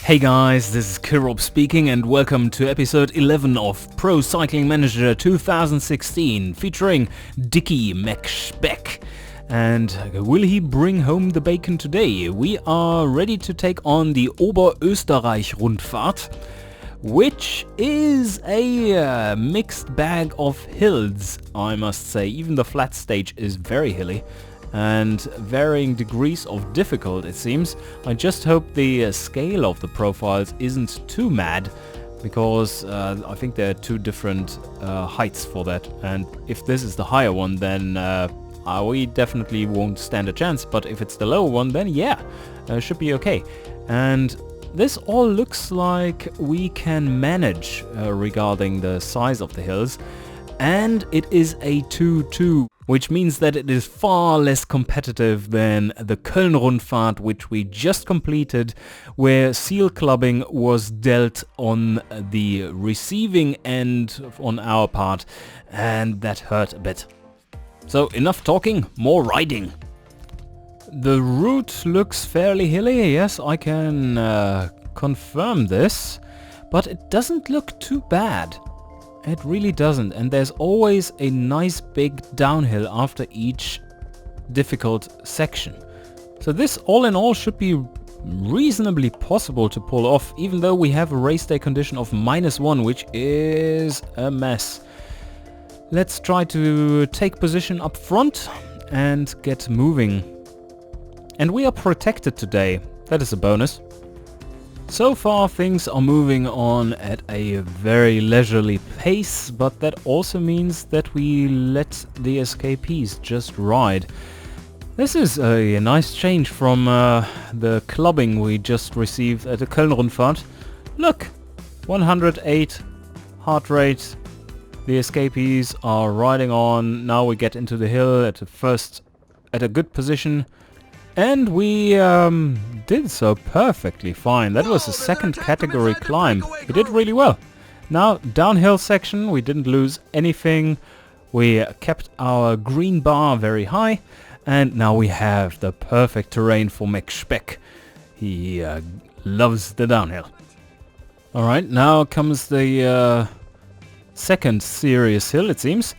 Hey guys, this is Kirob speaking and welcome to episode 11 of Pro Cycling Manager 2016 featuring Dicky McSpeck. And will he bring home the bacon today? We are ready to take on the Oberösterreichrundfahrt, which is a mixed bag of hills, I must say. Even the flat stage is very hilly and varying degrees of difficult, it seems. I just hope the scale of the profiles isn't too mad, because I think there are two different heights for that, and if this is the higher one, then we definitely won't stand a chance, but if it's the lower one, then yeah, should be okay. And this all looks like we can manage regarding the size of the hills, and it is a 2-2, which means that it is far less competitive than the Köln-Rundfahrt, which we just completed, where seal clubbing was dealt on the receiving end on our part, and that hurt a bit. So enough talking, more riding. The route looks fairly hilly, yes, I can confirm this, but it doesn't look too bad. It really doesn't, and there's always a nice big downhill after each difficult section. So this all in all should be reasonably possible to pull off, even though we have a race day condition of -1, which is a mess. Let's try to take position up front and get moving. And we are protected today, that is a bonus. So far things are moving on at a very leisurely pace, but that also means that we let the escapees just ride. This is a nice change from the clubbing we just received at the Köln-Rundfahrt. Look, 108 heart rate, the escapees are riding on. Now we get into the hill at a good position. And we did so perfectly fine. That was a second category climb. We did really well. Now, downhill section, we didn't lose anything. We kept our green bar very high. And now we have the perfect terrain for McSpeck. He loves the downhill. Alright, now comes the second serious hill, it seems.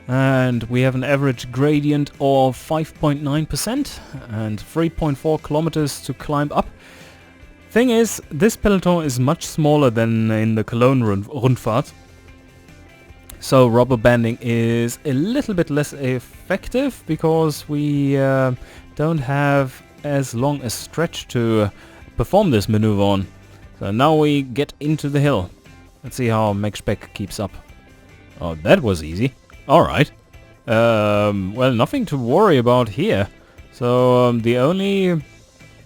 And we have an average gradient of 5.9% and 3.4 kilometers to climb up. Thing is, this peloton is much smaller than in the Cologne-Rundfahrt, so rubber banding is a little bit less effective because we don't have as long a stretch to perform this maneuver on. So now we get into the hill. Let's see how McSpeck keeps up. Oh, that was easy. Alright. Well, nothing to worry about here. So the only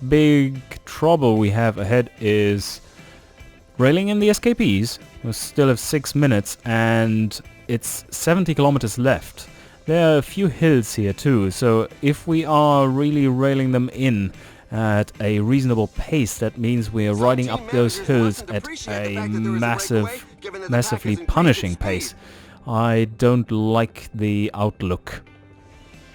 big trouble we have ahead is railing in the escapees. We still have 6 minutes and it's 70 kilometers left. There are a few hills here too, so if we are really railing them in at a reasonable pace, that means we are riding up those hills at a massively punishing pace. I don't like the outlook.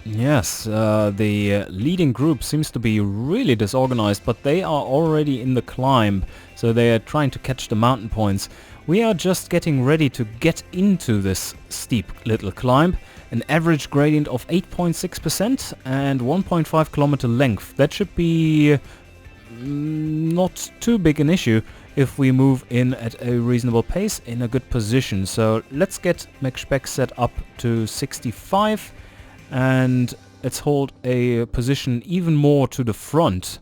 Yes, the leading group seems to be really disorganized, but they are already in the climb, so they are trying to catch the mountain points. We are just getting ready to get into this steep little climb. An average gradient of 8.6% and 1.5 kilometer length. That should be not too big an issue if we move in at a reasonable pace in a good position. So let's get McSpeck set up to 65 and let's hold a position even more to the front.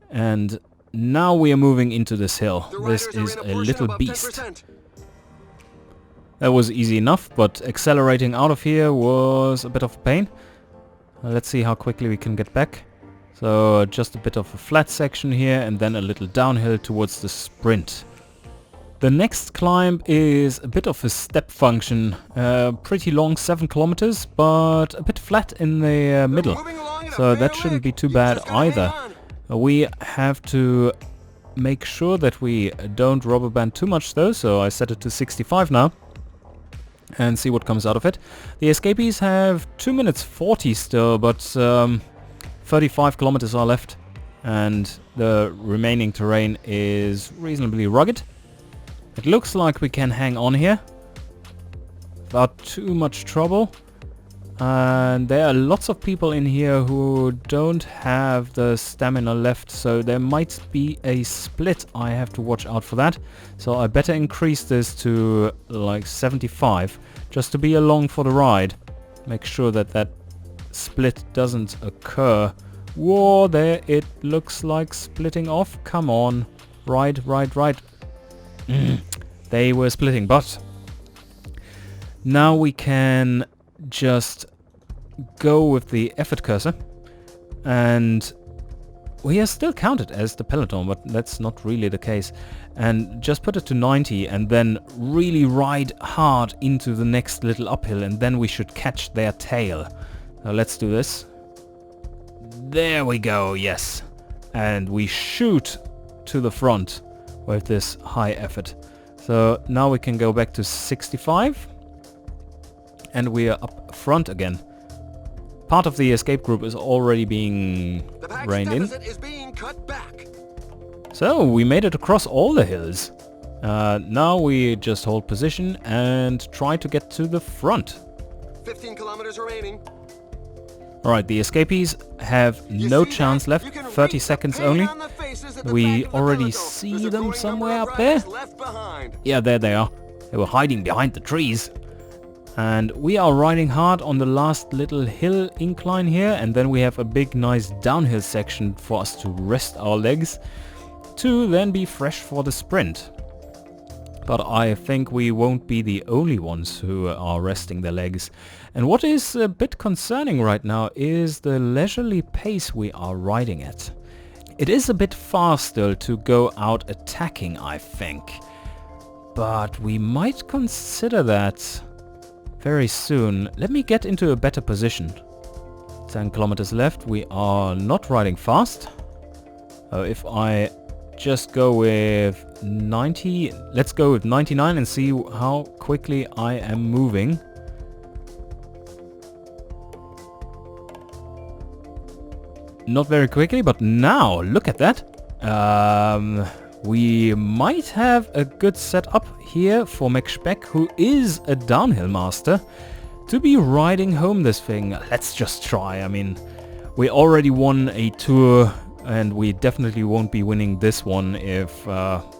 And now we are moving into this hill. This is a little beast. That was easy enough, but accelerating out of here was a bit of a pain. Let's see how quickly we can get back. So just a bit of a flat section here and then a little downhill towards the sprint. The next climb is a bit of a step function. Pretty long, 7 kilometers, but a bit flat in the middle. So that shouldn't be too bad either. We have to make sure that we don't rubber band too much though, so I set it to 65 now. And see what comes out of it. The escapees have 2 minutes 40 still, but 35 kilometers are left. and the remaining terrain is reasonably rugged. It looks like we can hang on here without too much trouble. And there are lots of people in here who don't have the stamina left, so there might be a split. I have to watch out for that. So I better increase this to like 75 just to be along for the ride. Make sure that that split doesn't occur. Whoa, there it looks like splitting off. Come on. Right. They were splitting, but now we can just go with the effort cursor, and we are still counted as the peloton, but that's not really the case. And just put it to 90 and then really ride hard into the next little uphill, and then we should catch their tail. Now let's do this. There we go, yes. And we shoot to the front with this high effort. So now we can go back to 65. And we are up front again. Part of the escape group is already being reined in. Is being cut back. So we made it across all the hills. Now we just hold position and try to get to the front. 15 kilometers remaining. Alright, the escapees have no chance left. 30 seconds only. We already see them somewhere up there. Yeah, there they are. They were hiding behind the trees. And we are riding hard on the last little hill incline here, and then we have a big nice downhill section for us to rest our legs to then be fresh for the sprint. But I think we won't be the only ones who are resting their legs. And what is a bit concerning right now is the leisurely pace we are riding at. It is a bit fast still to go out attacking, I think. But we might consider that very soon. Let me get into a better position. 10 kilometers left. We are not riding fast. If I just go with 90, let's go with 99 and see how quickly I am moving. Not very quickly, but now look at that. We might have a good setup here for McSpeck, who is a downhill master, to be riding home this thing. Let's just try. I mean, we already won a tour, and we definitely won't be winning this one if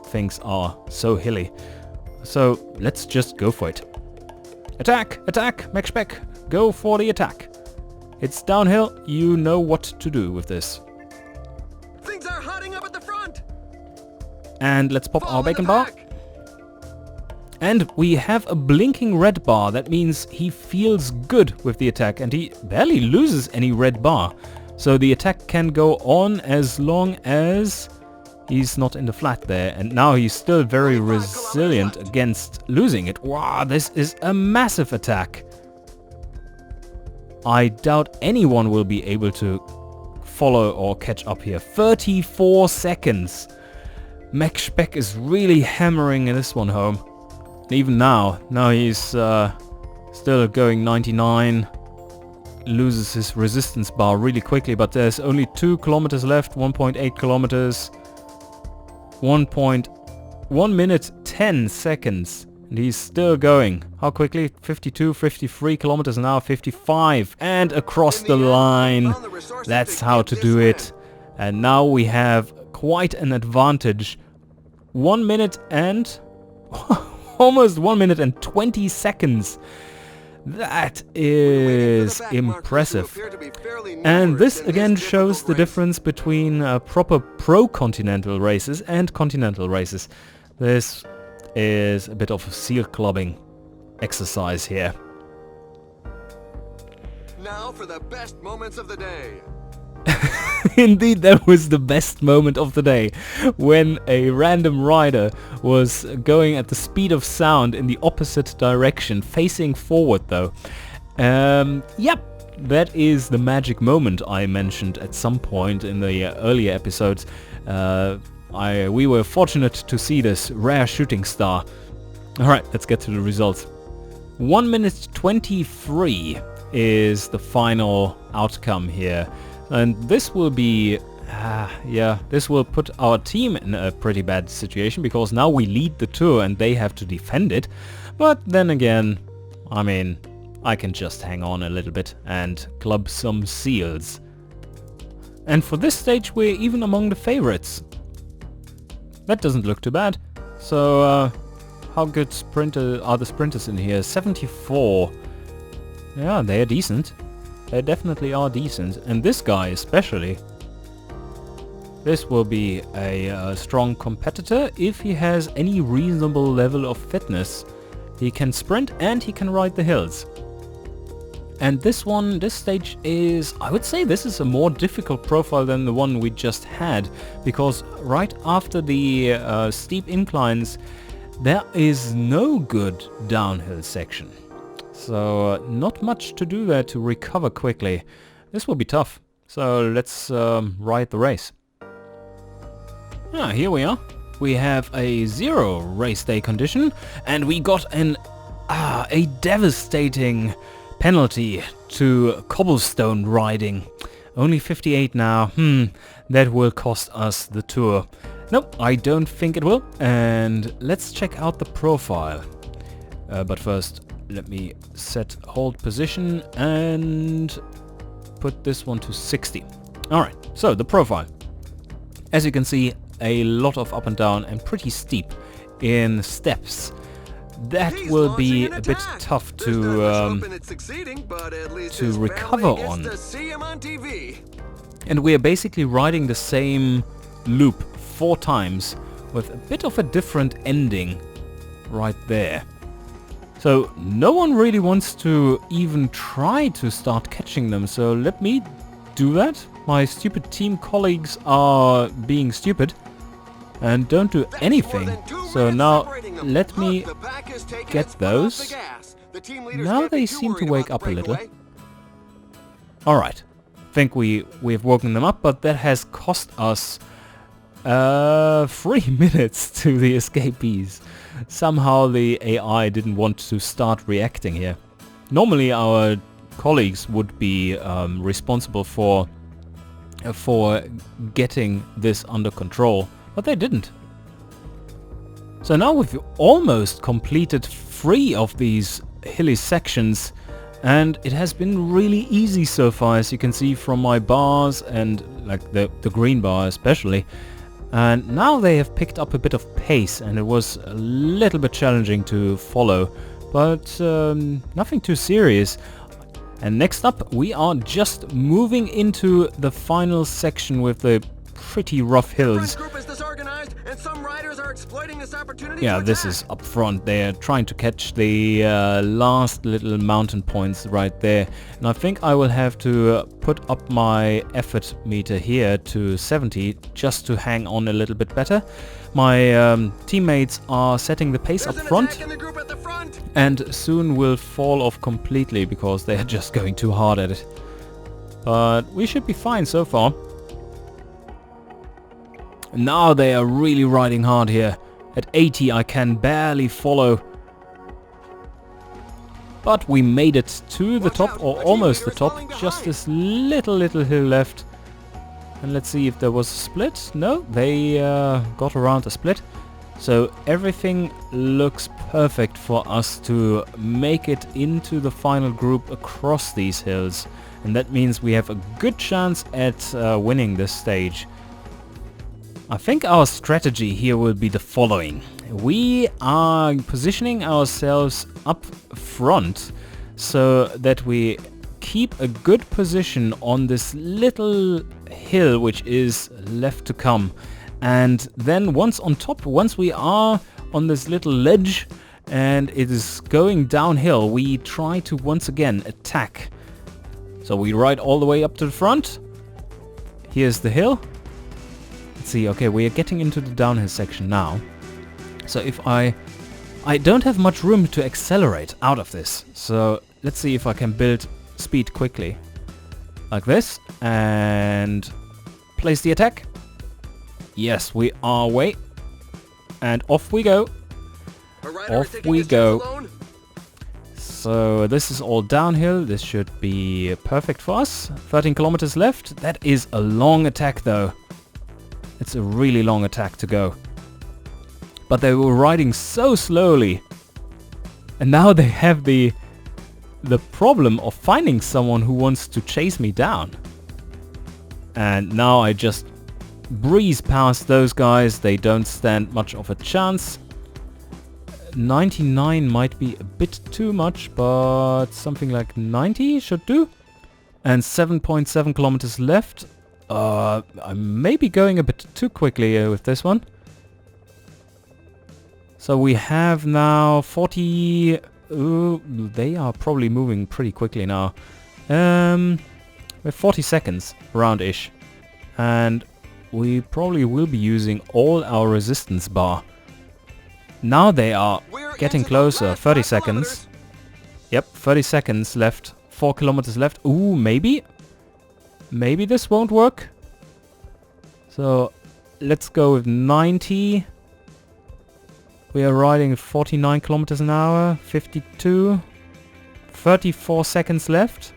things are so hilly. So let's just go for it. Attack! Attack! McSpeck! Go for the attack. It's downhill. You know what to do with this. Things are hotting up at the front. And let's pop our bacon bar. And we have a blinking red bar. That means he feels good with the attack, and he barely loses any red bar. So the attack can go on as long as he's not in the flat there. And now he's still very resilient against losing it. Wow, this is a massive attack. I doubt anyone will be able to follow or catch up here. 34 seconds. McSpeck is really hammering this one home. And even now he's still going 99. Loses his resistance bar really quickly, but there's only 2 kilometers left, 1.8 kilometers. 1 minute 10 seconds. And he's still going. How quickly? 52, 53 kilometers an hour, 55. And across the line. That's how to do it. And now we have quite an advantage. 1 minute and... almost 1 minute and 20 seconds. That is impressive. And this again shows the difference between proper pro-continental races and continental races. This is a bit of a seal clubbing exercise here. Now for the best moments of the day. Indeed, that was the best moment of the day, when a random rider was going at the speed of sound in the opposite direction, facing forward though. Yep, that is the magic moment I mentioned at some point in the earlier episodes. We were fortunate to see this rare shooting star. Alright, let's get to the results. 1 minute 23 is the final outcome here. And this will be Yeah, this will put our team in a pretty bad situation, because now we lead the tour and they have to defend it. But then again, I mean, I can just hang on a little bit and club some seals. And for this stage we're even among the favorites. That doesn't look too bad. So, how good are the sprinters in here? 74. Yeah, they are decent. They definitely are decent. And this guy especially. This will be a strong competitor if he has any reasonable level of fitness. He can sprint and he can ride the hills. And this stage is, I would say this is a more difficult profile than the one we just had, because right after the steep inclines there is no good downhill section. So not much to do there to recover quickly. This will be tough. So let's ride the race. Here we are. We have a 0 race day condition, and we got a devastating penalty to cobblestone riding. Only 58 now. That will cost us the tour. Nope, I don't think it will. And let's check out the profile. But first, let me set hold position and put this one to 60. Alright, so the profile. As you can see, a lot of up and down and pretty steep in steps. That will be a bit tough to recover on. And we are basically riding the same loop 4 times with a bit of a different ending right there. So no one really wants to even try to start catching them, so let me do that. My stupid team colleagues are being stupid and don't do anything. So now let me get those. Now they seem to wake up a little. Alright, think we've woken them up, but that has cost us 3 minutes to the escapees. Somehow the AI didn't want to start reacting here. Normally our colleagues would be responsible for getting this under control, but they didn't. So now we've almost completed 3 of these hilly sections, and it has been really easy so far, as you can see from my bars, and like the green bar especially. And now they have picked up a bit of pace, and it was a little bit challenging to follow, but nothing too serious. And next up we are just moving into the final section with the pretty rough hills. Yeah, this is up front. They're trying to catch the last little mountain points right there. And I think I will have to put up my effort meter here to 70 just to hang on a little bit better. My teammates are setting the pace up front, and soon will fall off completely because they are just going too hard at it. But we should be fine so far. Now they are really riding hard here. At 80 I can barely follow. But we made it to the top, or almost the top. Just this little hill left. And let's see if there was a split. No, they got around a split. So everything looks perfect for us to make it into the final group across these hills. And that means we have a good chance at winning this stage. I think our strategy here will be the following. We are positioning ourselves up front so that we keep a good position on this little hill which is left to come. And then once on top, once we are on this little ledge and it is going downhill, we try to once again attack. So we ride all the way up to the front. Here's the hill. Let's see, okay, we are getting into the downhill section now. So if I don't have much room to accelerate out of this. So let's see if I can build speed quickly. Like this. And place the attack. Yes, we are away. And off we go. Off we go. So this is all downhill. This should be perfect for us. 13 kilometers left. That is a long attack though. It's a really long attack to go. But they were riding so slowly. And now they have the problem of finding someone who wants to chase me down. And now I just breeze past those guys. They don't stand much of a chance. 99 might be a bit too much, but something like 90 should do. And 7.7 kilometers left. I may be going a bit too quickly with this one. So we have now 40... Ooh, they are probably moving pretty quickly now. We have 40 seconds, around-ish. And we probably will be using all our resistance bar. Now they are getting closer. 30 seconds. Yep, 30 seconds left. 4 kilometers left. Ooh, maybe? Maybe this won't work. So, let's go with 90. We are riding at 49 kilometers an hour. 52. 34 seconds left.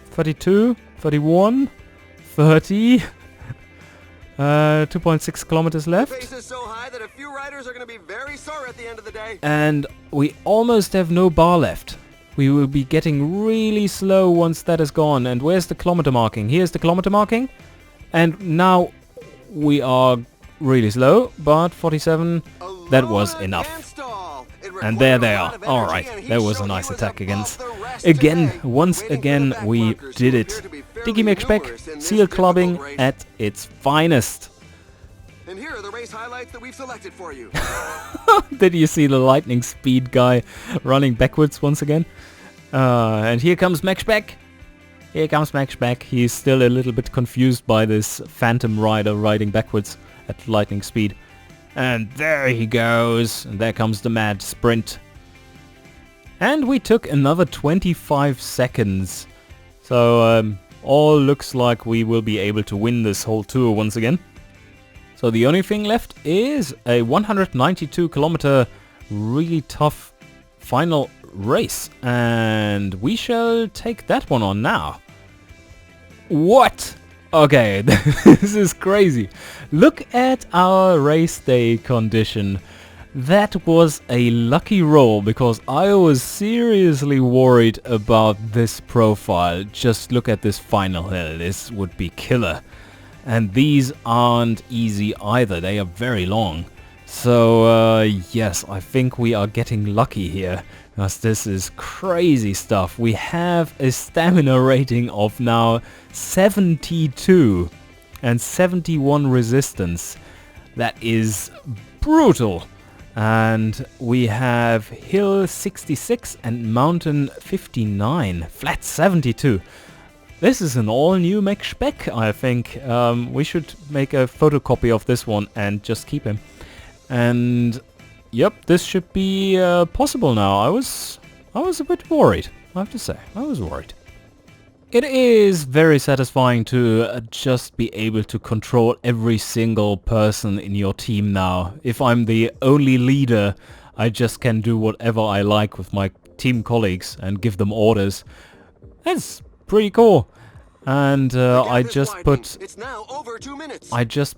32. 31. 30. 2.6 kilometers left. The pace is so high that a few riders are going to be very sore at the end of the day. And we almost have no bar left. We will be getting really slow once that is gone. And where's the kilometer marking? Here's the kilometer marking. And now we are really slow, but 47, that was enough. And there they are. Alright, that was a nice attack against. Once again, we did it. Dicky McSpeck, seal clubbing at its finest. And here are the race highlights that we've selected for you. Did you see the lightning speed guy running backwards once again? And here comes McSpeck. Here comes McSpeck. He's still a little bit confused by this phantom rider riding backwards at lightning speed. And there he goes. And there comes the mad sprint. And we took another 25 seconds. So all looks like we will be able to win this whole tour once again. So the only thing left is a 192 kilometer really tough final race. And we shall take that one on now. What? Okay, this is crazy. Look at our race day condition. That was a lucky roll because I was seriously worried about this profile. Just look at this final hill. This would be killer. And these aren't easy either. They are very long. So yes, I think we are getting lucky here. Because this is crazy stuff. We have a stamina rating of now 72 and 71 resistance. That is brutal. And we have hill 66 and mountain 59, flat 72. This is an all-new McSpeck, I think. We should make a photocopy of this one and just keep him. And yep, this should be possible now. I was a bit worried, I have to say. I was worried. It is very satisfying to just be able to control every single person in your team now. If I'm the only leader, I just can do whatever I like with my team colleagues and give them orders. That's pretty cool. And I just put It's now over 2 minutes. This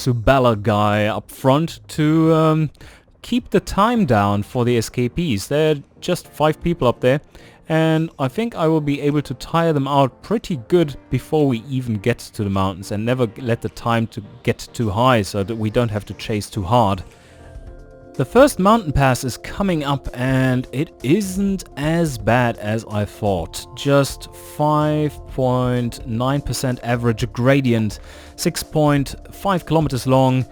Subala guy up front to keep the time down for the escapees. There are just 5 people up there. And I think I will be able to tire them out pretty good before we even get to the mountains and never let the time to get too high so that we don't have to chase too hard. The first mountain pass is coming up and it isn't as bad as I thought. Just 5.9% average gradient, 6.5 kilometers long,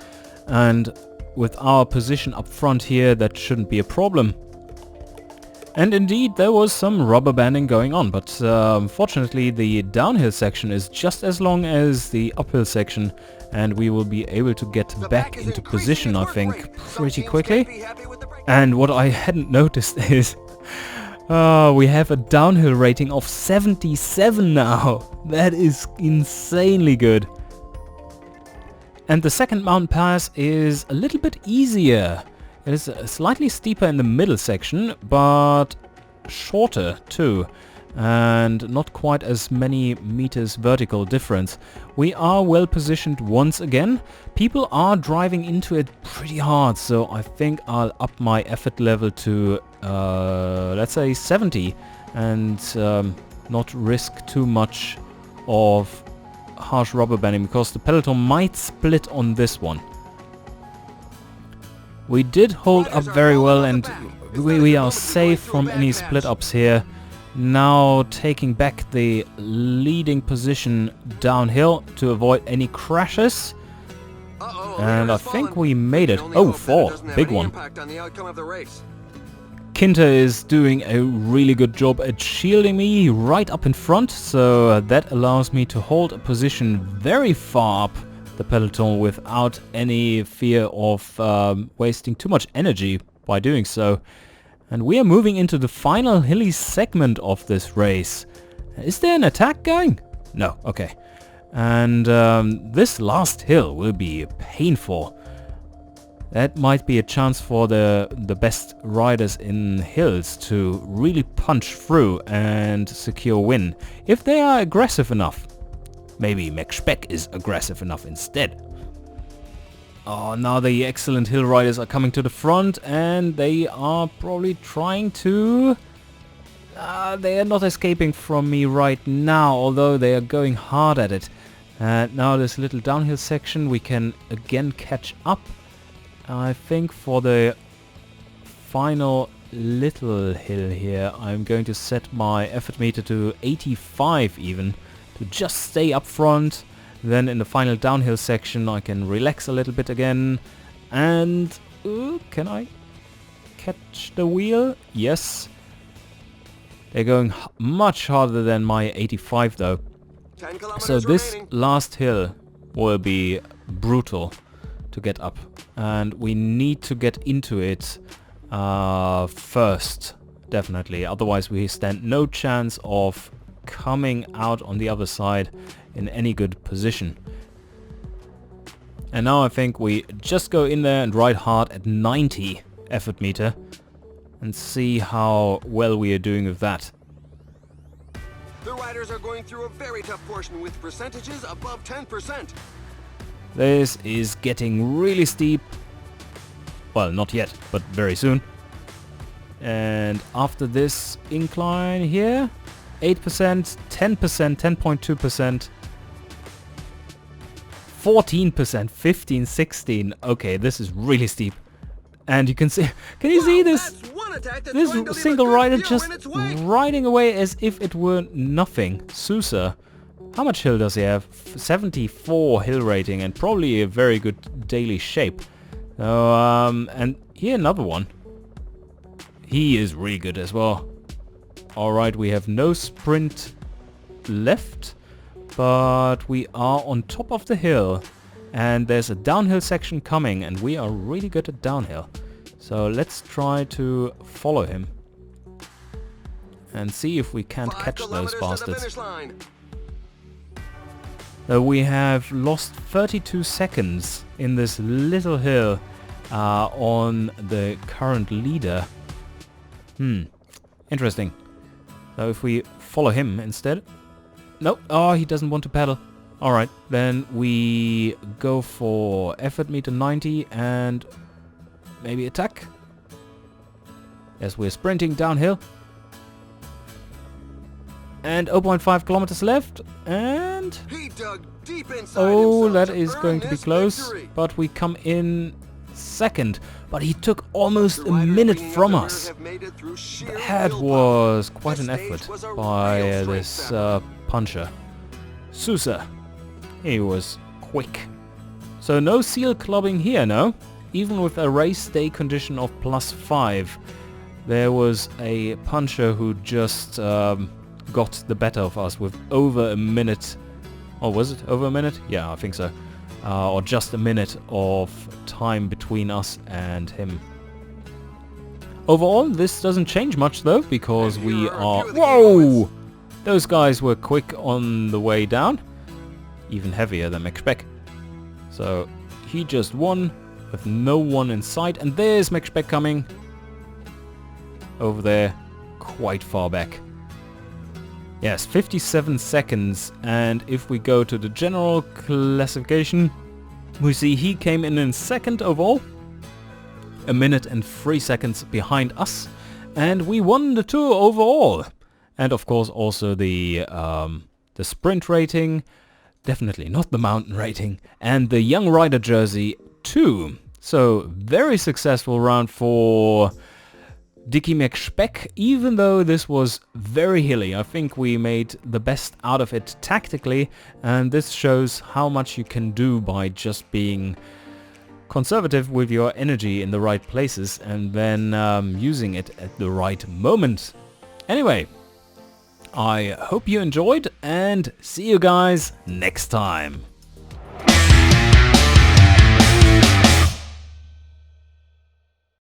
and with our position up front here that shouldn't be a problem. And indeed there was some rubber banding going on, but fortunately the downhill section is just as long as the uphill section and we will be able to get back into position, I think, pretty quickly. And what I hadn't noticed is we have a downhill rating of 77 now. That is insanely good. And the second mountain pass is a little bit easier. It is slightly steeper in the middle section, but shorter too. and not quite as many meters vertical difference. We are well positioned once again. People are driving into it pretty hard, so I think I'll up my effort level to let's say 70 and not risk too much of harsh rubber banding, because the peloton might split on this one. We did hold up very well, and we are safe from any split ups here. Now taking back the leading position downhill to avoid any crashes. And I think we made it. Oh, 4. Big one. Kinter is doing a really good job at shielding me right up in front, so that allows me to hold a position very far up the peloton without any fear of wasting too much energy by doing so. And we are moving into the final hilly segment of this race. Is there an attack going? No, okay. And this last hill will be painful. That might be a chance for the best riders in hills to really punch through and secure win, if they are aggressive enough. Maybe Max Speck is aggressive enough instead. Oh, now the excellent hill riders are coming to the front, and they are probably trying to... they are not escaping from me right now, although they are going hard at it. And now this little downhill section we can again catch up. I think for the final little hill here I'm going to set my effort meter to 85 even, to just stay up front. Then in the final downhill section I can relax a little bit again. And can I catch the wheel? Yes. They're going much harder than my 85 though. So this last hill will be brutal to get up. And we need to get into it first, definitely. Otherwise we stand no chance of coming out on the other side in any good position. And now I think we just go in there and ride hard at 90 effort meter and see how well we are doing with that. The riders are going through a very tough portion with percentages above 10%. This is getting really steep. Well, not yet, but very soon. And after this incline here, 8%, 10%, 10.2%, 14%, 15, 16. Okay, this is really steep. And you can see, can you see this? This single rider just riding away as if it were nothing. Sousa, how much hill does he have? 74 hill rating and probably a very good daily shape. So, and here another one. He is really good as well. Alright, we have no sprint left, but we are on top of the hill. And there's a downhill section coming, and we are really good at downhill. So let's try to follow him and see if we can't catch those bastards. We have lost 32 seconds in this little hill on the current leader. Interesting. So if we follow him instead... Nope, oh, he doesn't want to pedal. Alright, then we go for effort meter 90 and maybe attack. Yes, we're sprinting downhill. And 0.5 kilometers left, and... He dug deep inside oh, himself that to is earn going to be his close, victory. but we come in second. But he took almost a minute from us. That was quite an effort by this puncher. Sousa. He was quick. So no seal clubbing here, no? Even with a race day condition of +5, there was a puncher who just got the better of us with over a minute. Oh, was it over a minute? Yeah, I think so. Or just a minute of time between us and him. Overall, this doesn't change much though, because we are... Whoa! Those guys were quick on the way down. Even heavier than Max Speck. So he just won with no one in sight. And there's Max Speck coming. Over there, quite far back. Yes, 57 seconds. And if we go to the general classification, we see he came in second overall, 1 minute and 3 seconds behind us, and we won the tour overall. And of course also the sprint rating, definitely not the mountain rating, and the young rider jersey too. So very successful round for Dicky McSpeck, even though this was very hilly. I think we made the best out of it tactically, and this shows how much you can do by just being conservative with your energy in the right places and then using it at the right moment. Anyway, I hope you enjoyed and see you guys next time.